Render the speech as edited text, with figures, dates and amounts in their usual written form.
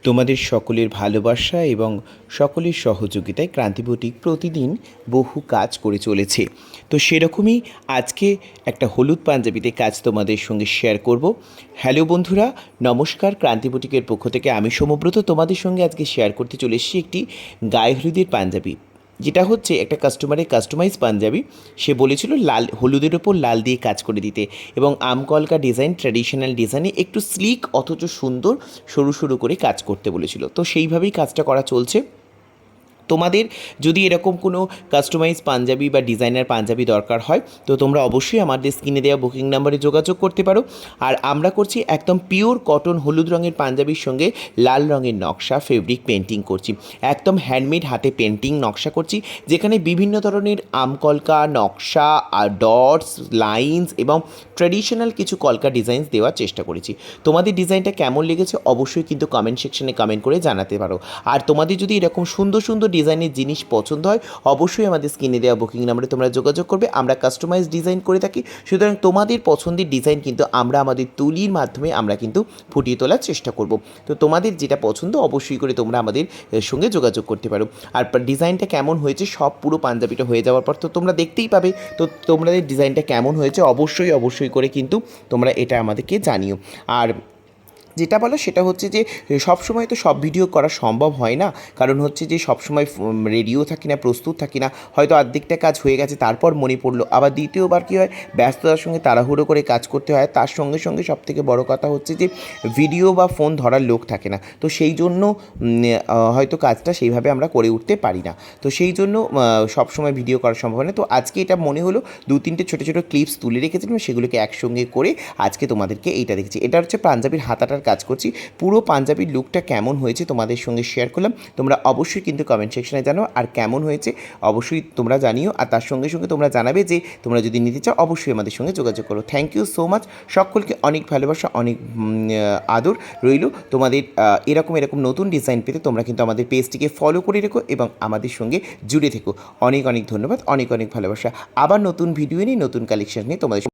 তোমাদের সকলের ভালোবাসা এবং সকলের সহযোগিতায় ক্রান্তি বুটিক প্রতিদিন বহু কাজ করে চলেছে। তো সেরকমই আজকে একটা হলুদ পাঞ্জাবিতে কাজ তোমাদের সঙ্গে শেয়ার করব। হ্যালো বন্ধুরা, নমস্কার। ক্রান্তি বুটিকের পক্ষ থেকে আমি সমব্রত তোমাদের সঙ্গে আজকে শেয়ার করতে চলে এসেছি একটি গায়ে হলুদের পাঞ্জাবি, যেটা হচ্ছে একটা কাস্টমারের কাস্টমাইজ পাঞ্জাবি। সে বলেছিল লাল হলুদের ওপর লাল দিয়ে কাজ করে দিতে এবং আমকলকা ডিজাইন, ট্র্যাডিশনাল ডিজাইনে একটু স্লিক অথচ সুন্দর সরু সরু করে কাজ করতে বলেছিল। তো সেইভাবেই কাজটা করা চলছে। তোমাদের যদি এরকম কোনো কাস্টমাইজ পাঞ্জাবি বা ডিজাইনার পাঞ্জাবি দরকার হয় তো তোমরা অবশ্যই আমাদের স্ক্রিনে দেওয়া বুকিং নাম্বারে যোগাযোগ করতে পারো। আর আমরা করছি একদম পিওর কটন হলুদ রঙের পাঞ্জাবির সঙ্গে লাল রঙের নকশা ফেব্রিক পেন্টিং করছি, একদম হ্যান্ডমেড হাতে পেন্টিং নকশা করছি, যেখানে বিভিন্ন ধরনের আমকলকা নকশা আর ডটস লাইন্স এবং ট্র্যাডিশনাল কিছু কলকা ডিজাইনস দেওয়ার চেষ্টা করেছি। তোমাদের ডিজাইনটা কেমন লেগেছে অবশ্যই কিন্তু কমেন্ট সেকশনে কমেন্ট করে জানাতে পারো। আর তোমাদের যদি এরকম সুন্দর সুন্দর ডিজাইনের জিনিস পছন্দ হয় অবশ্যই আমাদের স্ক্রিনে দেওয়া বুকিং নাম্বারে তোমরা যোগাযোগ করবে। আমরা কাস্টমাইজ ডিজাইন করে থাকি, সুতরাং তোমাদের পছন্দের ডিজাইন কিন্তু আমরা আমাদের তুলির মাধ্যমে আমরা কিন্তু ফুটিয়ে তোলার চেষ্টা করব। তো তোমাদের যেটা পছন্দ অবশ্যই করে তোমরা আমাদের সঙ্গে যোগাযোগ করতে পারো। আর ডিজাইনটা কেমন হয়েছে সব পুরো পাঞ্জাবিটা হয়ে যাওয়ার পর তো তোমরা দেখতেই পাবে। তো তোমাদের ডিজাইনটা কেমন হয়েছে অবশ্যই করে কিন্তু তোমরা এটা আমাদেরকে জানিও। আর যেটা বলো সেটা হচ্ছে যে সবসময় তো সব ভিডিও করা সম্ভব হয় না, কারণ হচ্ছে যে সবসময় রেডিও থাকি না, প্রস্তুত থাকি না। হয়তো অর্ধেকটা কাজ হয়ে গেছে তারপর মনে পড়লো, আবার দ্বিতীয়বার কী হয় ব্যস্ততার সঙ্গে তাড়াহুড়ো করে কাজ করতে হয়। তার সঙ্গে সঙ্গে সবথেকে বড় কথা হচ্ছে যে ভিডিও বা ফোন ধরার লোক থাকে না, তো সেই জন্য হয়তো কাজটা সেইভাবে আমরা করে উঠতে পারি না। তো সেই জন্য সবসময় ভিডিও করা সম্ভব হয় না। তো আজকে এটা মনে হলো 2-3টে ছোটো ছোটো ক্লিপস তুলে রেখেছিলাম, সেগুলোকে একসঙ্গে করে আজকে তোমাদেরকে এইটা দেখেছি। এটা হচ্ছে পাঞ্জাবির হাতাটার কাজ করছি। পুরো পাঞ্জাবির লুকটা কেমন হয়েছে তোমাদের সঙ্গে শেয়ার করলাম। তোমরা অবশ্যই কিন্তু কমেন্ট সেকশনে জানাও আর কেমন হয়েছে অবশ্যই তোমরা জানিও। আর তার সঙ্গে সঙ্গে তোমরা জানাবে যে তোমরা যদি নিতে চাও অবশ্যই আমাদের সঙ্গে যোগাযোগ করো। Thank you so much. সকলকে অনেক ভালোবাসা, অনেক আদর রইল। তোমাদের এরকম নতুন ডিজাইন পেতে তোমরা কিন্তু আমাদের পেজটিকে ফলো করে রেখো এবং আমাদের সঙ্গে জুড়ে থেকো। অনেক ধন্যবাদ, অনেক ভালোবাসা। আবার নতুন ভিডিও নিয়ে নতুন কালেকশন নিয়ে তোমাদের